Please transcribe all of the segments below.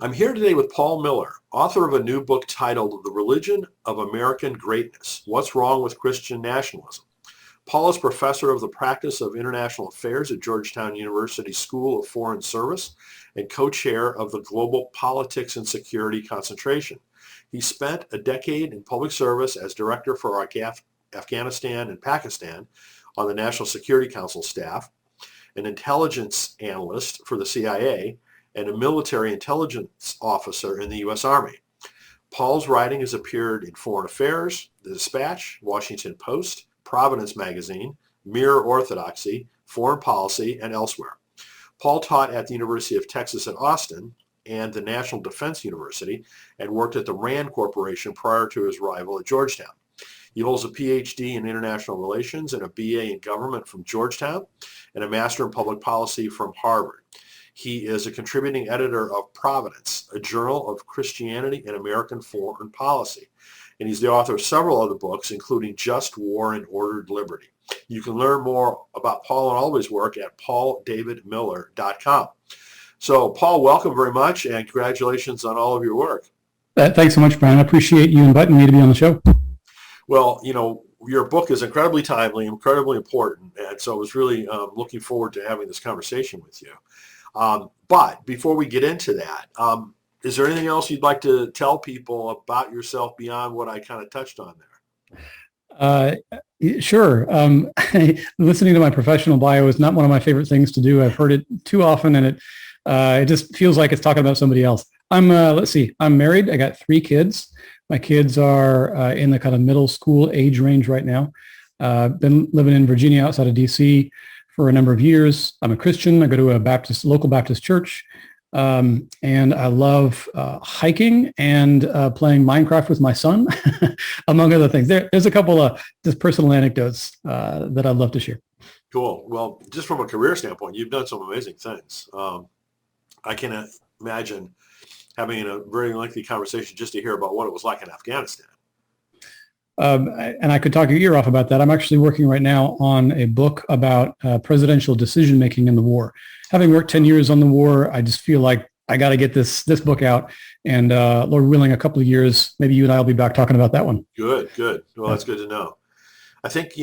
I'm here today with Paul Miller, author of a new book titled The Religion of American Greatness: What's Wrong with Christian Nationalism? Paul is professor of the practice of international affairs at Georgetown University School of Foreign Service and co-chair of the Global Politics and Security Concentration. He spent a decade in public service as director for Afghanistan and Pakistan on the National Security Council staff, an intelligence analyst for the CIA, and a military intelligence officer in the U.S. Army. Paul's writing has appeared in Foreign Affairs, The Dispatch, Washington Post, Providence Magazine, Mirror Orthodoxy, Foreign Policy, and elsewhere. Paul taught at the University of Texas at Austin and the National Defense University and worked at the RAND Corporation prior to his arrival at Georgetown. He holds a PhD in International Relations and a BA in Government from Georgetown and a Master in Public Policy from Harvard. He is a contributing editor of Providence, a journal of Christianity and American foreign policy. And he's the author of several other books, including Just War and Ordered Liberty. You can learn more about Paul and all of his work at pauldavidmiller.com. So, Paul, welcome very much, and congratulations on all of your work. Thanks so much, Brian. I appreciate you inviting me to be on the show. Well, your book is incredibly timely, incredibly important, and so I was really looking forward to having this conversation with you. But before we get into that, is there anything else you'd like to tell people about yourself beyond what I kind of touched on there? Sure. Listening to my professional bio is not one of my favorite things to do. I've heard it too often, and it just feels like it's talking about somebody else. I'm married. I got 3 kids. My kids are in the kind of middle school age range right now. Been living in Virginia outside of DC for a number of years. I'm a Christian. I go to a local Baptist church. And I love hiking and playing Minecraft with my son, among other things. There's a couple of just personal anecdotes that I'd love to share. Cool. Well, just from a career standpoint, you've done some amazing things. I can imagine having a very lengthy conversation just to hear about what it was like in Afghanistan. And I could talk your ear off about that. I'm actually working right now on a book about presidential decision-making in the war. Having worked 10 years on the war, I just feel like I got to get this book out. And Lord willing, a couple of years, maybe you and I will be back talking about that one. Good. Well, that's good to know. I think,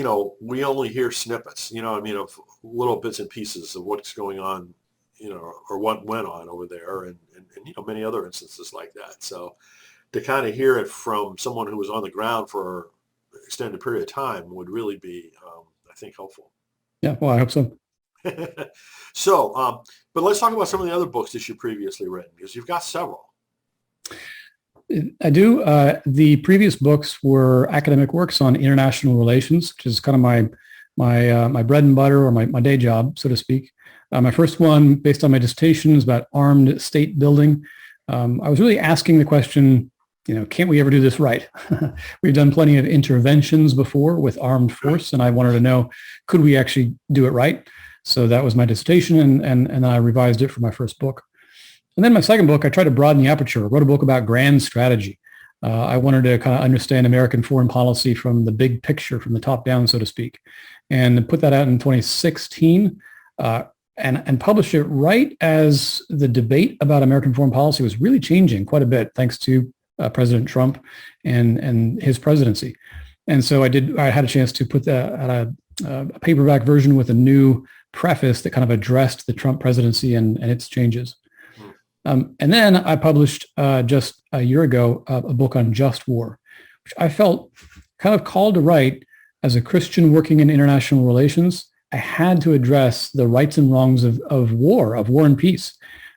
we only hear snippets, of little bits and pieces of what's going on, or what went on over there and many other instances like that. So to kind of hear it from someone who was on the ground for an extended period of time would really be, I think, helpful. Yeah, well, I hope so. So, but let's talk about some of the other books that you previously written, because you've got several. I do. The previous books were academic works on international relations, which is kind of my bread and butter, or my day job, so to speak. My first one, based on my dissertation, is about armed state building. I was really asking the question, can't we ever do this right? We've done plenty of interventions before with armed force, and I wanted to know, could we actually do it right? So that was my dissertation, and then I revised it for my first book. And then my second book, I tried to broaden the aperture. I wrote a book about grand strategy. I wanted to kind of understand American foreign policy from the big picture, from the top down, so to speak, and put that out in 2016. And published it right as the debate about American foreign policy was really changing quite a bit, thanks to President Trump and his presidency. And so I had a chance to put that at a paperback version with a new preface that kind of addressed the Trump presidency and its changes. And then I published just a year ago a book on just war, which I felt kind of called to write as a Christian working in international relations. I had to address the rights and wrongs of war and peace.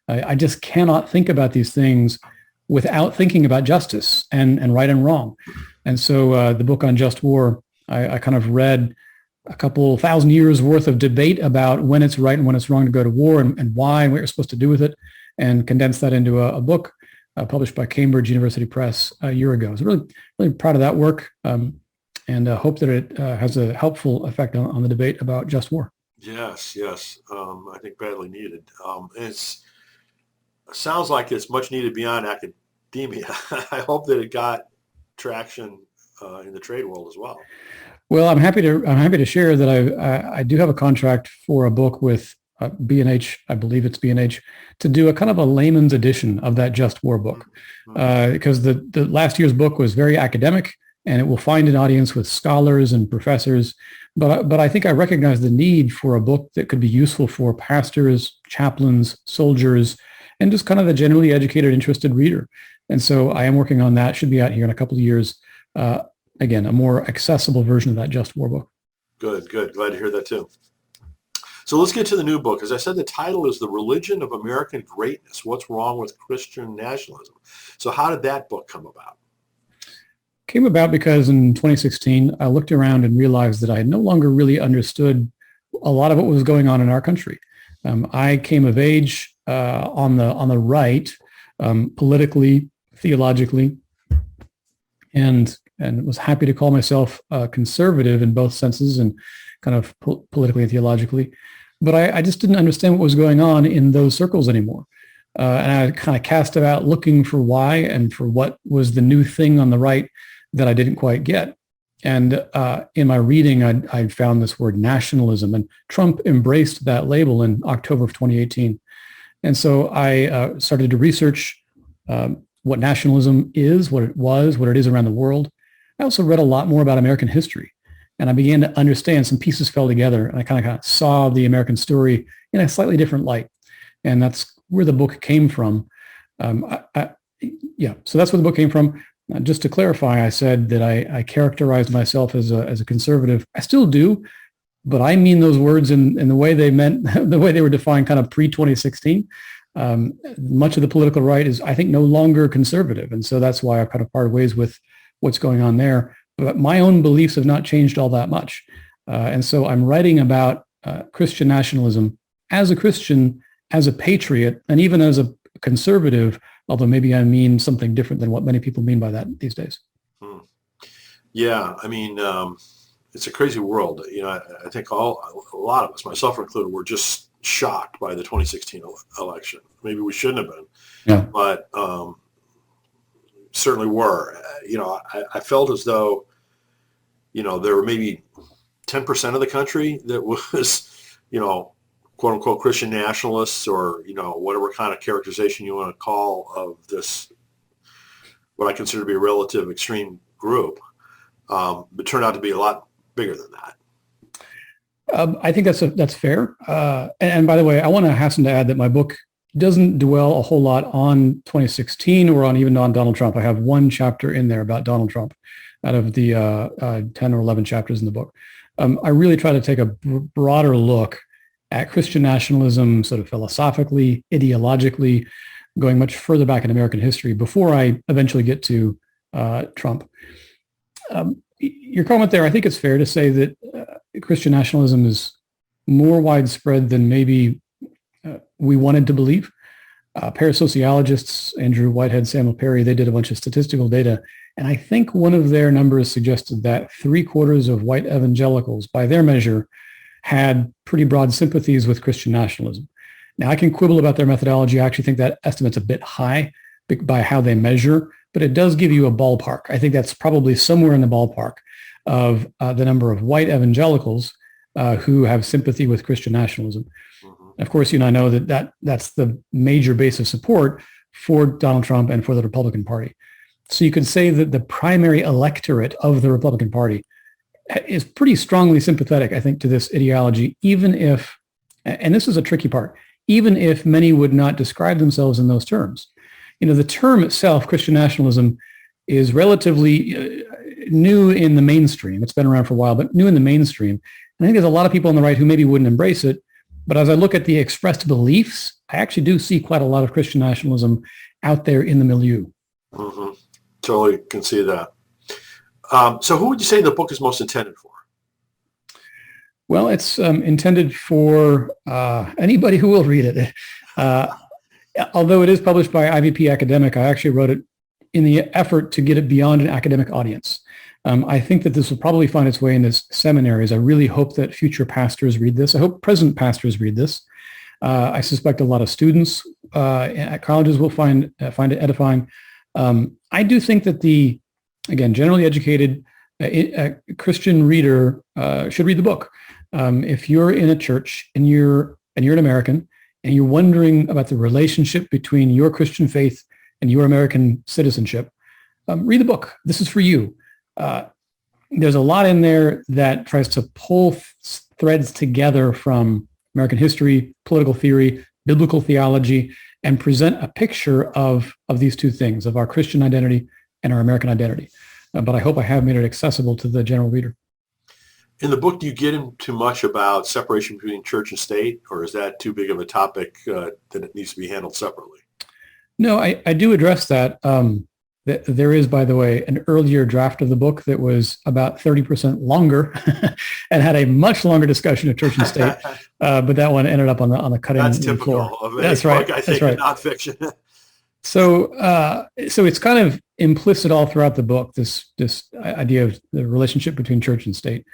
I just cannot think about these things without thinking about justice and right and wrong. And so the book on just war, I kind of read a couple thousand years worth of debate about when it's right and when it's wrong to go to war and why and what you're supposed to do with it, and condensed that into a book published by Cambridge University Press a year ago. So really, really proud of that work. And hope that it has a helpful effect on the debate about just war. Yes. I think badly needed. It sounds like it's much needed beyond academia. I hope that it got traction in the trade world as well. Well, I'm happy to share that I do have a contract for a book with B&H, I believe it's B&H, to do a kind of a layman's edition of that Just War book, because the last year's book was very academic, and it will find an audience with scholars and professors. But I think I recognize the need for a book that could be useful for pastors, chaplains, soldiers, and just kind of the generally educated, interested reader. And so I am working on that. Should be out here in a couple of years. Again, a more accessible version of that Just War book. Good. Glad to hear that too. So let's get to the new book. As I said, the title is The Religion of American Greatness. What's Wrong with Christian Nationalism? So how did that book come about? Came about because in 2016, I looked around and realized that I no longer really understood a lot of what was going on in our country. I came of age on the right, politically, theologically, and was happy to call myself conservative in both senses and kind of politically and theologically. But I just didn't understand what was going on in those circles anymore. And I kind of cast about looking for why and for what was the new thing on the right that I didn't quite get. And in my reading, I found this word nationalism, and Trump embraced that label in October of 2018. And so I started to research what nationalism is, what it was, what it is around the world. I also read a lot more about American history, and I began to understand some pieces fell together, and I kind of saw the American story in a slightly different light. And that's where the book came from. So that's where the book came from. Just to clarify, I said that I characterized myself as a conservative. I still do, but I mean those words in the way they meant, the way they were defined kind of pre-2016. Much of the political right is, I think, no longer conservative. And so that's why I've kind of parted ways with what's going on there. But my own beliefs have not changed all that much. And so I'm writing about Christian nationalism as a Christian, as a patriot, and even as a conservative, although maybe I mean something different than what many people mean by that these days. Yeah, I mean, it's a crazy world. You know, I think a lot of us, myself included, were just shocked by the 2016 election. Maybe we shouldn't have been, but certainly were. You know, I felt as though, you know, there were maybe 10% of the country that was, you know, quote unquote Christian nationalists, or, you know, whatever kind of characterization you want to call of this, what I consider to be a relative extreme group, but turned out to be a lot bigger than that. I think that's fair. And by the way, I want to hasten to add that my book doesn't dwell a whole lot on 2016 or even on Donald Trump. I have one chapter in there about Donald Trump out of the 10 or 11 chapters in the book. I really try to take a broader look at Christian nationalism, sort of philosophically, ideologically, going much further back in American history before I eventually get to Trump. Your comment there, I think it's fair to say that Christian nationalism is more widespread than maybe we wanted to believe. Parasociologists, Andrew Whitehead, Samuel Perry, they did a bunch of statistical data, and I think one of their numbers suggested that 3/4 of white evangelicals, by their measure, had pretty broad sympathies with Christian nationalism. Now, I can quibble about their methodology. I actually think that estimate's a bit high by how they measure, but it does give you a ballpark. I think that's probably somewhere in the ballpark of the number of white evangelicals who have sympathy with Christian nationalism. Mm-hmm. Of course, you and I know that's the major base of support for Donald Trump and for the Republican Party. So you could say that the primary electorate of the Republican Party is pretty strongly sympathetic, I think, to this ideology, even if, and this is a tricky part, even if many would not describe themselves in those terms. You know, the term itself, Christian nationalism, is relatively new in the mainstream. It's been around for a while, but new in the mainstream. And I think there's a lot of people on the right who maybe wouldn't embrace it. But as I look at the expressed beliefs, I actually do see quite a lot of Christian nationalism out there in the milieu. Mm-hmm. Totally can see that. So who would you say the book is most intended for? Well, it's intended for anybody who will read it. Although it is published by IVP Academic, I actually wrote it in the effort to get it beyond an academic audience. I think that this will probably find its way into seminaries. I really hope that future pastors read this. I hope present pastors read this. I suspect a lot of students at colleges will find it edifying. I do think that the, again, generally educated Christian reader should read the book. If you're in a church and you're and you're an American, and you're wondering about the relationship between your Christian faith and your American citizenship, read the book. This is for you. There's a lot in there that tries to pull threads together from American history, political theory, biblical theology, and present a picture of these two things, of our Christian identity and our American identity. But I hope I have made it accessible to the general reader. In the book, do you get into much about separation between church and state, or is that too big of a topic that it needs to be handled separately? No, I do address that. There is, by the way, an earlier draft of the book that was about 30% longer and had a much longer discussion of church and state. But that one ended up on the cutting room floor. That's typical of any That's book, right. I think, That's right. in nonfiction. So it's kind of implicit all throughout the book, this idea of the relationship between church and state.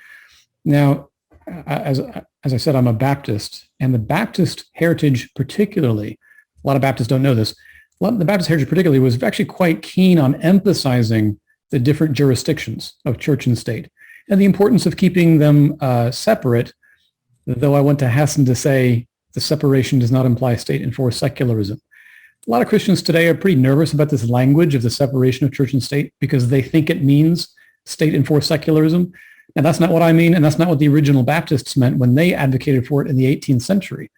Now, as I said, I'm a Baptist, and the Baptist heritage particularly, a lot of Baptists don't know this, the Baptist heritage particularly was actually quite keen on emphasizing the different jurisdictions of church and state and the importance of keeping them separate, though I went to hasten to say the separation does not imply state-enforced secularism. A lot of Christians today are pretty nervous about this language of the separation of church and state because they think it means state-enforced secularism. And that's not what I mean, and that's not what the original Baptists meant when they advocated for it in the 18th century.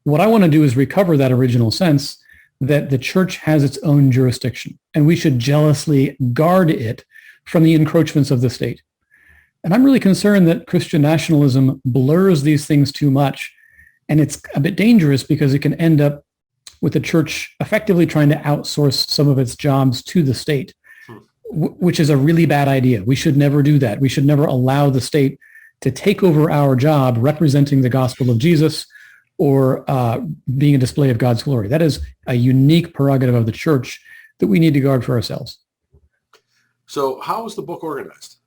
What I want to do is recover that original sense that the church has its own jurisdiction, and we should jealously guard it from the encroachments of the state. And I'm really concerned that Christian nationalism blurs these things too much, and it's a bit dangerous because it can end up with the church effectively trying to outsource some of its jobs to the state, which is a really bad idea. We should never do that. We should never allow the state to take over our job representing the gospel of Jesus or being a display of God's glory. That is a unique prerogative of the church that we need to guard for ourselves. So how is the book organized?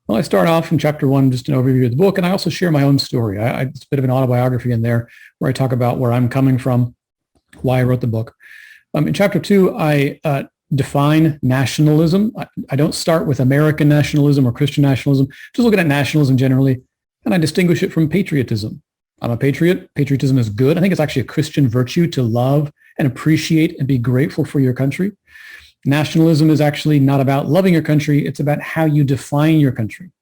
Well, I start off in chapter 1, just an overview of the book, and I also share my own story. It's a bit of an autobiography in there where I talk about where I'm coming from, why I wrote the book. In chapter 2, I define nationalism. I don't start with American nationalism or Christian nationalism, just looking at nationalism generally, and I distinguish it from patriotism. I'm a patriot. Patriotism is good. I think it's actually a Christian virtue to love and appreciate and be grateful for your country. Nationalism is actually not about loving your country. It's about how you define your country.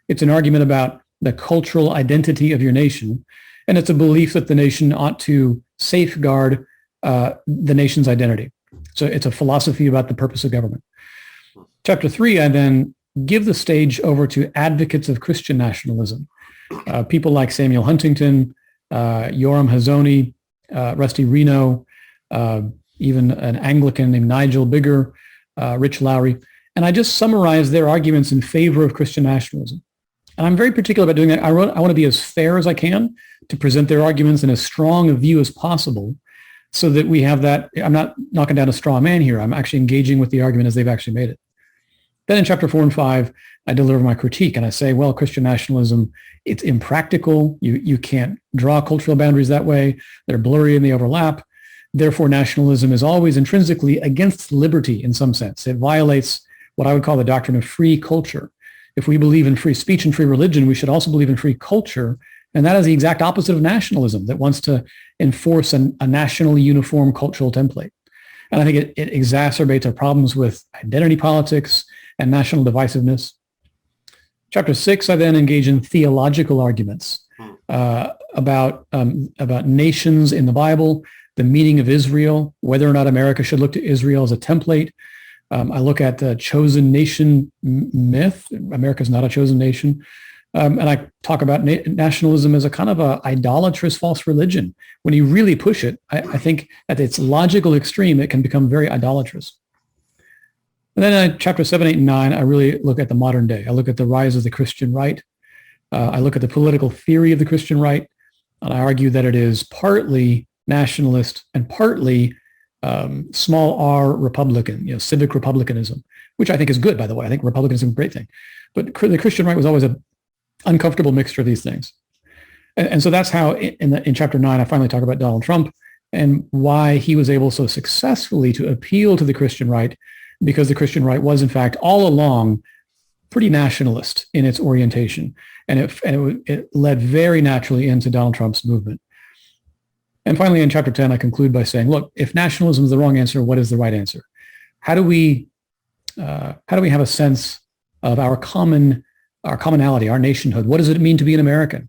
It's an argument about the cultural identity of your nation, and it's a belief that the nation ought to safeguard the nation's identity. So it's a philosophy about the purpose of government. Chapter 3, I then give the stage over to advocates of Christian nationalism. People like Samuel Huntington, Yoram Hazony, Rusty Reno, even an Anglican named Nigel Bigger, Rich Lowry. And I just summarize their arguments in favor of Christian nationalism. And I'm very particular about doing that. I want to be as fair as I can to present their arguments in as strong a view as possible so that we have that. I'm not knocking down a straw man here. I'm actually engaging with the argument as they've actually made it. Then in chapter 4 and 5, I deliver my critique and I say, well, Christian nationalism, it's impractical. You can't draw cultural boundaries that way. They're blurry and they overlap. Therefore, nationalism is always intrinsically against liberty in some sense. It violates what I would call the doctrine of free culture. If we believe in free speech and free religion, we should also believe in free culture. And that is the exact opposite of nationalism that wants to enforce a nationally uniform cultural template. And I think it exacerbates our problems with identity politics and national divisiveness. Chapter 6, I then engage in theological arguments about nations in the Bible, the meaning of Israel, whether or not America should look to Israel as a template. I look at the chosen nation myth. America is not a chosen nation. And I talk about nationalism as a kind of a idolatrous false religion. When you really push it, I think at its logical extreme, it can become very idolatrous. And then in chapter 7, 8, and 9, I really look at the modern day. I look at the rise of the Christian right. I look at the political theory of the Christian right, and I argue that it is partly nationalist and partly small r Republican, civic republicanism, which I think is good, by the way. I think republicanism is a great thing. But the Christian right was always an uncomfortable mixture of these things. And so that's how in chapter 9, I finally talk about Donald Trump and why he was able so successfully to appeal to the Christian right, because the Christian right was, in fact, all along pretty nationalist in its orientation, and it led very naturally into Donald Trump's movement. And finally, in chapter 10, I conclude by saying, look, if nationalism is the wrong answer, what is the right answer? How do we have a sense of our commonality, our nationhood? What does it mean to be an American?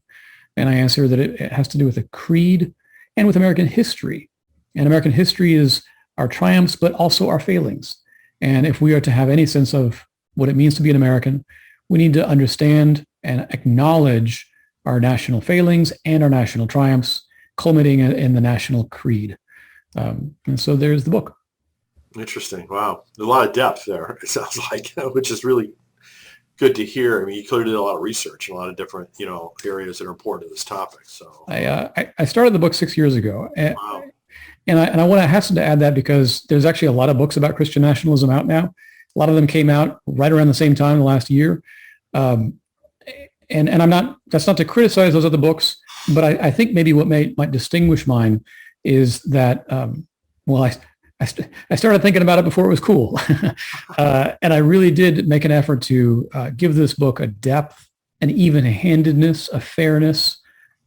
And I answer that it has to do with a creed and with American history. And American history is our triumphs, but also our failings. And if we are to have any sense of what it means to be an American, we need to understand and acknowledge our national failings and our national triumphs, culminating in the national creed. And so there's the book. Interesting. Wow. There's a lot of depth there, it sounds like, which is really good to hear. I mean, you clearly did a lot of research in a lot of different, areas that are important to this topic. So I started the book 6 years ago. Wow. And I want to hasten to add that because there's actually a lot of books about Christian nationalism out now. A lot of them came out right around the same time the last year. And that's not to criticize those other books, but I think maybe what might distinguish mine is that, I started thinking about it before it was cool. And I really did make an effort to give this book a depth, an even-handedness, a fairness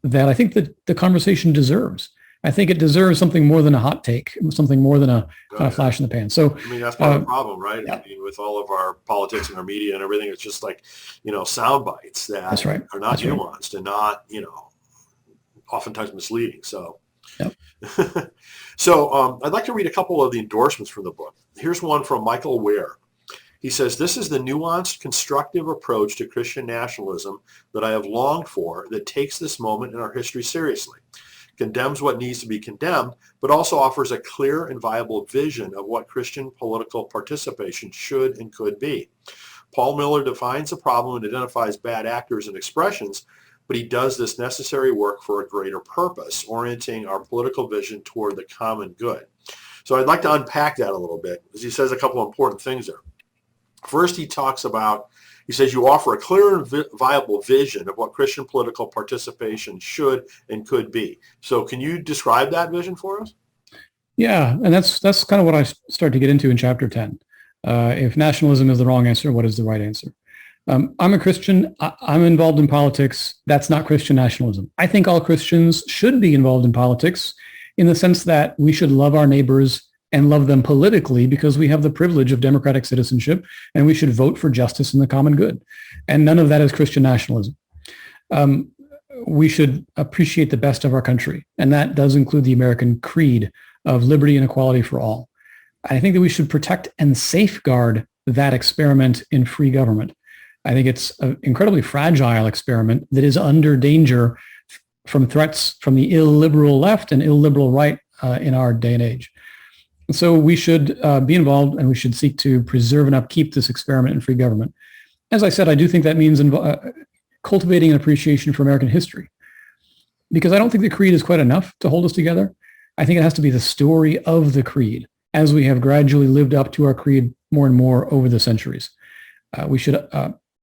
that I think that the conversation deserves. I think it deserves something more than a hot take, something more than a kind of flash in the pan. So I mean, that's part of the problem, right? Yeah. I mean, with all of our politics and our media and everything, it's just like, sound bites that That's right. are not That's right. nuanced and not, oftentimes misleading. So, Yep. So I'd like to read a couple of the endorsements from the book. Here's one from Michael Ware. He says, "This is the nuanced, constructive approach to Christian nationalism that I have longed for, that takes this moment in our history seriously, condemns what needs to be condemned, but also offers a clear and viable vision of what Christian political participation should and could be. Paul Miller defines the problem and identifies bad actors and expressions, but he does this necessary work for a greater purpose, orienting our political vision toward the common good." So I'd like to unpack that a little bit, because he says a couple of important things there. First, he says you offer a clear and viable vision of what Christian political participation should and could be. So can you describe that vision for us? Yeah, and that's kind of what I start to get into in chapter 10. If nationalism is the wrong answer, what is the right answer? I'm a Christian. I'm involved in politics. That's not Christian nationalism. I think all Christians should be involved in politics in the sense that we should love our neighbors and love them politically because we have the privilege of democratic citizenship, and we should vote for justice and the common good. And none of that is Christian nationalism. We should appreciate the best of our country, and that does include the American creed of liberty and equality for all. I think that we should protect and safeguard that experiment in free government. I think it's an incredibly fragile experiment that is under danger from threats from the illiberal left and illiberal right in our day and age. So we should be involved, and we should seek to preserve and upkeep this experiment in free government. As I said, I do think that means cultivating an appreciation for American history, because I don't think the creed is quite enough to hold us together. I think it has to be the story of the creed as we have gradually lived up to our creed more and more over the centuries. We should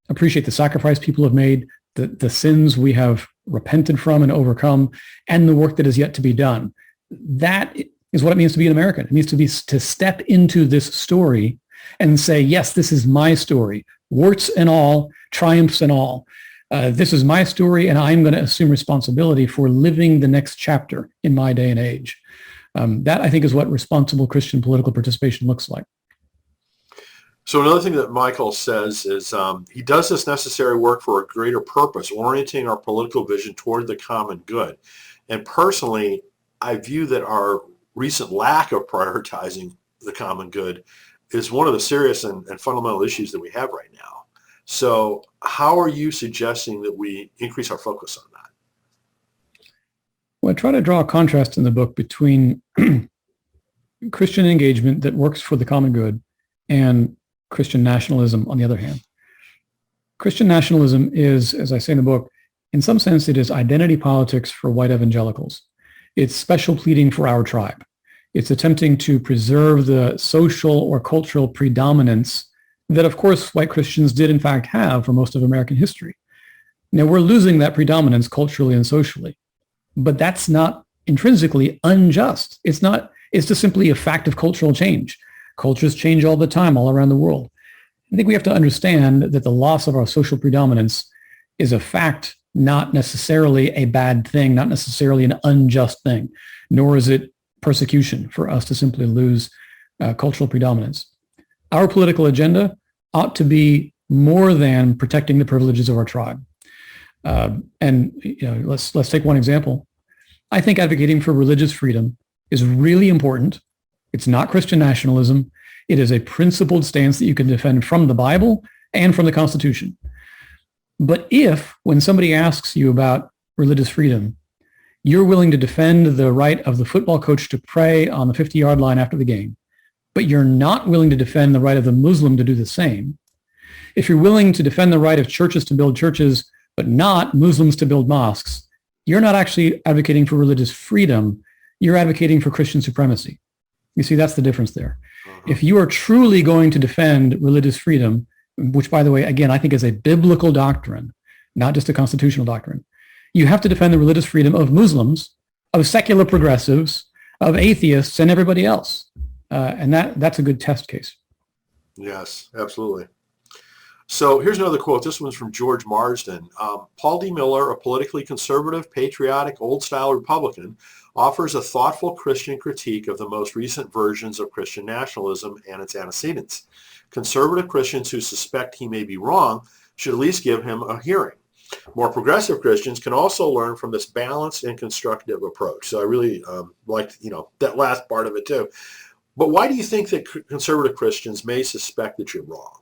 appreciate the sacrifice people have made, the sins we have repented from and overcome, and the work that is yet to be done. That is what it means to be an American. It means to step into this story and say, yes, this is my story, warts and all, triumphs and all. This is my story, and I'm going to assume responsibility for living the next chapter in my day and age. That, I think, is what responsible Christian political participation looks like. So another thing that Michael says is he does this necessary work for a greater purpose, orienting our political vision toward the common good. And personally, I view that our recent lack of prioritizing the common good is one of the serious and fundamental issues that we have right now. So how are you suggesting that we increase our focus on that? Well, I try to draw a contrast in the book between Christian engagement that works for the common good and Christian nationalism, on the other hand. Christian nationalism is, as I say in the book, in some sense, it is identity politics for white evangelicals. It's special pleading for our tribe. It's attempting to preserve the social or cultural predominance that, of course, white Christians did in fact have for most of American history. Now, we're losing that predominance culturally and socially, but that's not intrinsically unjust. It's just simply a fact of cultural change. Cultures change all the time, all around the world. I think we have to understand that the loss of our social predominance is a fact, not necessarily a bad thing, not necessarily an unjust thing, nor is it persecution for us to simply lose cultural predominance. Our political agenda ought to be more than protecting the privileges of our tribe. And let's take one example. I think advocating for religious freedom is really important. It's not Christian nationalism. It is a principled stance that you can defend from the Bible and from the Constitution. But if, when somebody asks you about religious freedom, you're willing to defend the right of the football coach to pray on the 50-yard line after the game, but you're not willing to defend the right of the Muslim to do the same, if you're willing to defend the right of churches to build churches, but not Muslims to build mosques, you're not actually advocating for religious freedom. You're advocating for Christian supremacy. You see, that's the difference there. If you are truly going to defend religious freedom, which, by the way, again, I think is a biblical doctrine, not just a constitutional doctrine, you have to defend the religious freedom of Muslims, of secular progressives, of atheists, and everybody else. And that's a good test case. Yes, absolutely. So here's another quote. This one's from George Marsden. Paul D. Miller, a politically conservative, patriotic, old-style Republican, offers a thoughtful Christian critique of the most recent versions of Christian nationalism and its antecedents. Conservative Christians who suspect he may be wrong should at least give him a hearing. More progressive Christians can also learn from this balanced and constructive approach. So I really liked, that last part of it too. But why do you think that conservative Christians may suspect that you're wrong?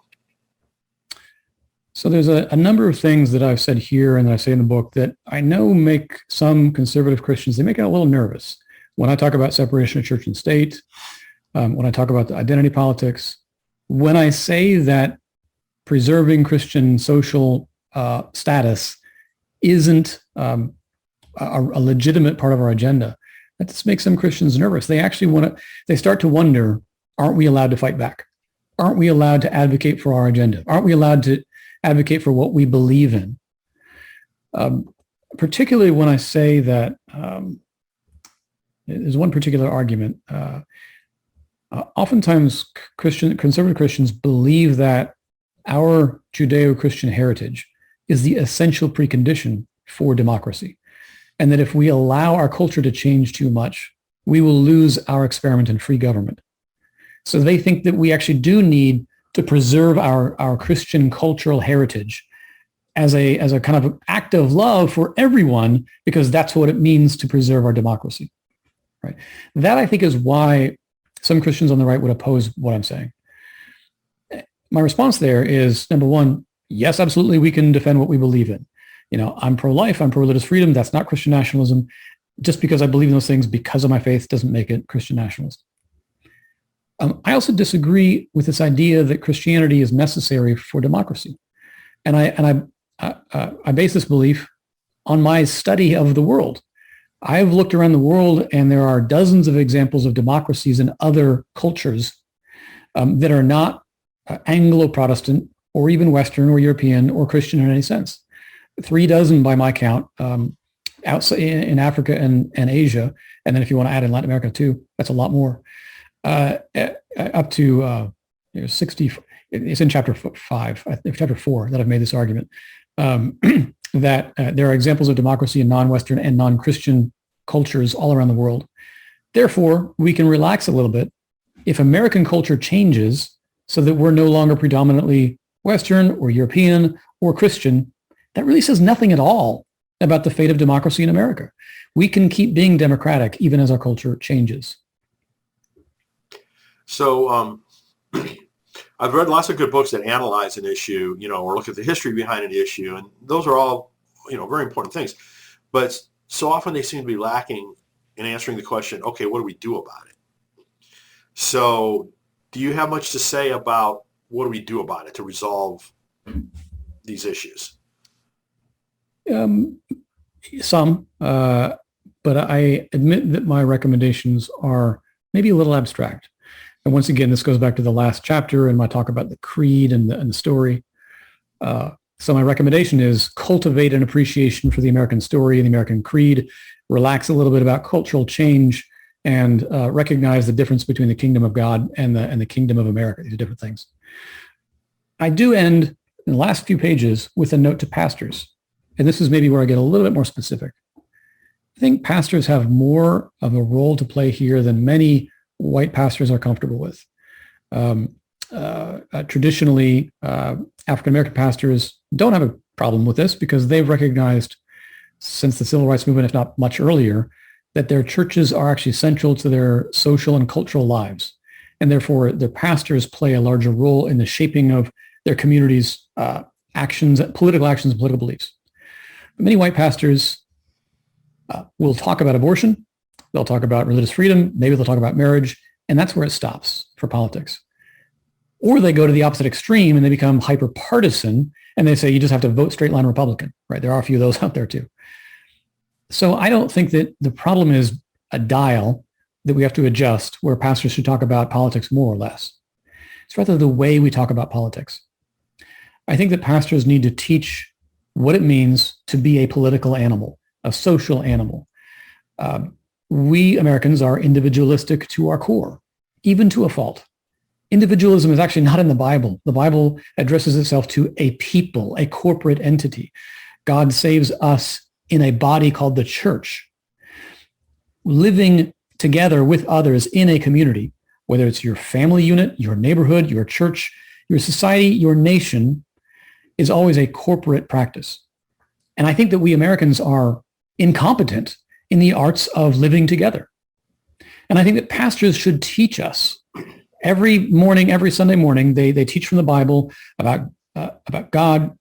So there's a number of things that I've said here and that I say in the book that I know make some conservative Christians, they make it a little nervous. When I talk about separation of church and state, when I talk about the identity politics, when I say that preserving Christian social status isn't a legitimate part of our agenda, that just makes some Christians nervous. They actually they start to wonder, aren't we allowed to fight back? Aren't we allowed to advocate for our agenda? Aren't we allowed to advocate for what we believe in? Particularly when I say that there's one particular argument. Oftentimes, conservative Christians believe that our Judeo-Christian heritage is the essential precondition for democracy, and that if we allow our culture to change too much, we will lose our experiment in free government. So they think that we actually do need to preserve our Christian cultural heritage as a kind of act of love for everyone, because that's what it means to preserve our democracy. Right? That, I think, is why some Christians on the right would oppose what I'm saying. My response there is, number one, yes, absolutely, we can defend what we believe in. I'm pro-life, I'm pro-religious freedom. That's not Christian nationalism. Just because I believe in those things because of my faith doesn't make it Christian nationalism. I also disagree with this idea that Christianity is necessary for democracy. And I base this belief on my study of the world. I've looked around the world, and there are dozens of examples of democracies in other cultures that are not Anglo-Protestant or even Western or European or Christian in any sense. 3 dozen by my count, outside in Africa and Asia. And then if you want to add in Latin America too, that's a lot more. Up to 60. It's in chapter 5, chapter 4 that I've made this argument, that there are examples of democracy in non-Western and non-Christian cultures all around the world. Therefore, we can relax a little bit. If American culture changes so that we're no longer predominantly Western or European or Christian, that really says nothing at all about the fate of democracy in America. We can keep being democratic even as our culture changes. So I've read lots of good books that analyze an issue, or look at the history behind an issue, and those are all, very important things. But so often they seem to be lacking in answering the question, okay, what do we do about it? So do you have much to say about what do we do about it to resolve these issues? Some, but I admit that my recommendations are maybe a little abstract. And once again, this goes back to the last chapter and my talk about the creed and the story. So my recommendation is cultivate an appreciation for the American story and the American creed, relax a little bit about cultural change, and recognize the difference between the kingdom of God and the kingdom of America. These are different things. I do end in the last few pages with a note to pastors. And this is maybe where I get a little bit more specific. I think pastors have more of a role to play here than many white pastors are comfortable with. Traditionally, African-American pastors don't have a problem with this because they've recognized since the civil rights movement, if not much earlier, that their churches are actually central to their social and cultural lives. And therefore, their pastors play a larger role in the shaping of their community's actions, political actions, and political beliefs. Many white pastors will talk about abortion. They'll talk about religious freedom. Maybe they'll talk about marriage. And that's where it stops for politics. Or they go to the opposite extreme and they become hyper-partisan and they say you just have to vote straight line Republican, right? There are a few of those out there too. So I don't think that the problem is a dial that we have to adjust where pastors should talk about politics more or less. It's rather the way we talk about politics. I think that pastors need to teach what it means to be a political animal, a social animal. We Americans are individualistic to our core, even to a fault. Individualism is actually not in the Bible. The Bible addresses itself to a people, a corporate entity. God saves us in a body called the church. Living together with others in a community, whether it's your family unit, your neighborhood, your church, your society, your nation, is always a corporate practice. And I think that we Americans are incompetent in the arts of living together. And I think that pastors should teach us. Every morning, every Sunday morning, they teach from the Bible about God,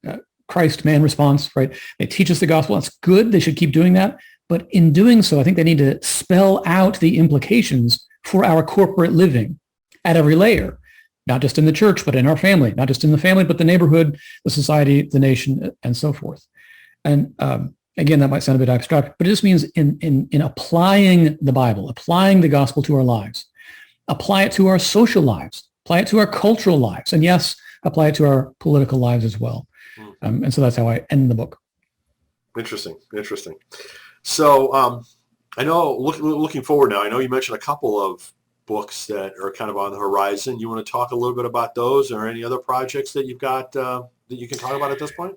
Christ, man response, right? They teach us the gospel. That's good. They should keep doing that. But in doing so, I think they need to spell out the implications for our corporate living at every layer, not just in the church, but in our family, not just in the family, but the neighborhood, the society, the nation, and so forth. And again, that might sound a bit abstract, but it just means in applying the Bible, applying the gospel to our lives, apply it to our social lives, apply it to our cultural lives, and yes, apply it to our political lives as well. And so that's how I end the book. Interesting. So I know looking forward now, I know you mentioned a couple of books that are kind of on the horizon. You want to talk a little bit about those or any other projects that you've got that you can talk about at this point?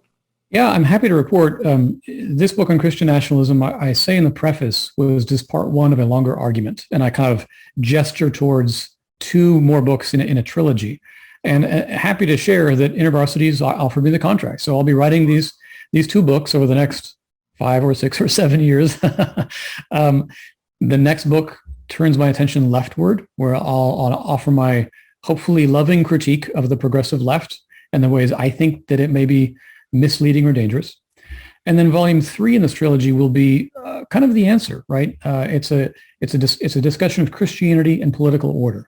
Yeah, I'm happy to report this book on Christian nationalism, I say in the preface, was just part one of a longer argument. And I kind of gesture towards two more books in a trilogy. And happy to share that InterVarsity's offered me the contract. So I'll be writing these two books over the next 5 or 6 or 7 years. The next book turns my attention leftward, where I'll offer my hopefully loving critique of the progressive left and the ways I think that it may be misleading or dangerous. And then volume 3 in this trilogy will be kind of the answer, right? It's a discussion of Christianity and political order.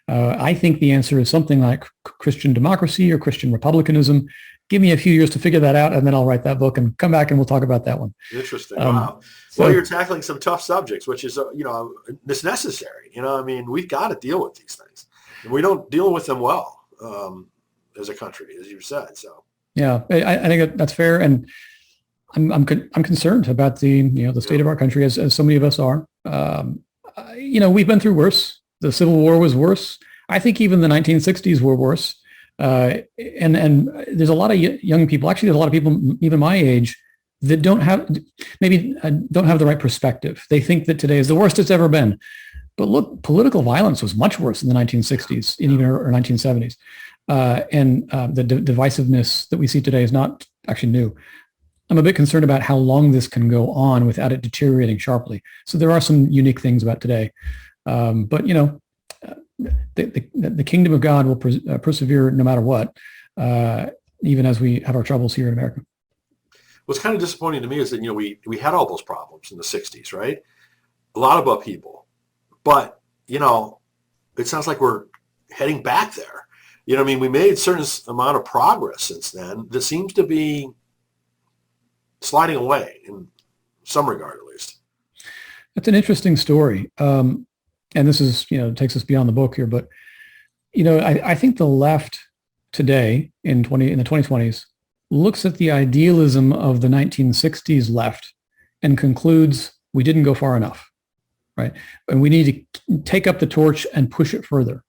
I think the answer is something like Christian democracy or Christian republicanism. Give me a few years to figure that out, and then I'll write that book and come back and we'll talk about that one. Interesting. Wow. Well, you're tackling some tough subjects, which is, it's necessary. I mean, we've got to deal with these things. And we don't deal with them well as a country, as you said. So. Yeah, I think that's fair, and I'm concerned about the state of our country, as so many of us are. We've been through worse. The Civil War was worse. I think even the 1960s were worse. And there's a lot of young people. Actually, there's a lot of people even my age that don't have the right perspective. They think that today is the worst it's ever been. But look, political violence was much worse in the 1960s and even or 1970s. The divisiveness that we see today is not actually new. I'm a bit concerned about how long this can go on without it deteriorating sharply. So there are some unique things about today. But the kingdom of God will persevere no matter what, even as we have our troubles here in America. What's kind of disappointing to me is that, we had all those problems in the 60s, right? A lot of upheaval. But, it sounds like we're heading back there. We made a certain amount of progress since then that seems to be sliding away in some regard, at least. That's an interesting story. And this is, takes us beyond the book here, but, I think the left today in the 2020s looks at the idealism of the 1960s left and concludes we didn't go far enough, right? And we need to take up the torch and push it further.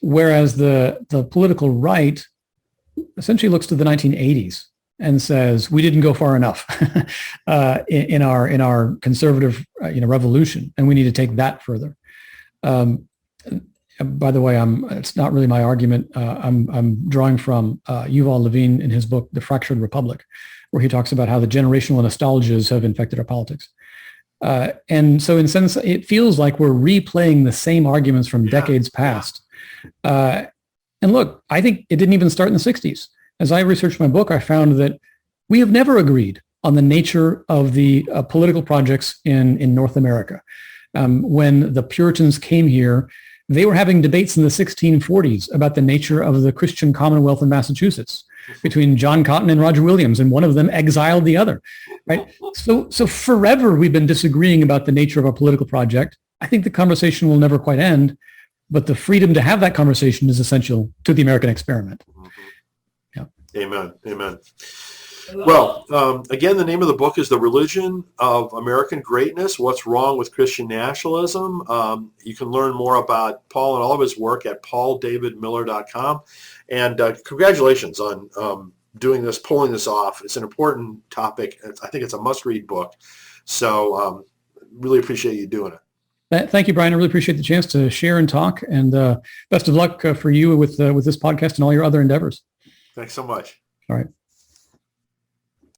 Whereas the political right essentially looks to the 1980s and says we didn't go far enough in our conservative revolution, and we need to take that further. By the way, it's not really my argument. I'm drawing from Yuval Levin in his book The Fractured Republic, where he talks about how the generational nostalgias have infected our politics. And so in a sense, it feels like we're replaying the same arguments from decades past. And look, I think it didn't even start in the 60s. As I researched my book, I found that we have never agreed on the nature of the political projects in North America. When the Puritans came here, they were having debates in the 1640s about the nature of the Christian Commonwealth in Massachusetts between John Cotton and Roger Williams, and one of them exiled the other, right? So forever we've been disagreeing about the nature of our political project. I think the conversation will never quite end, but the freedom to have that conversation is essential to the American experiment. Yeah. Amen. Amen. Well, again, the name of the book is The Religion of American Greatness, What's Wrong with Christian Nationalism. You can learn more about Paul and all of his work at pauldavidmiller.com. And congratulations on doing this, pulling this off. It's an important topic. I think it's a must-read book. So really appreciate you doing it. Thank you, Brian. I really appreciate the chance to share and talk. And best of luck for you with this podcast and all your other endeavors. Thanks so much. All right.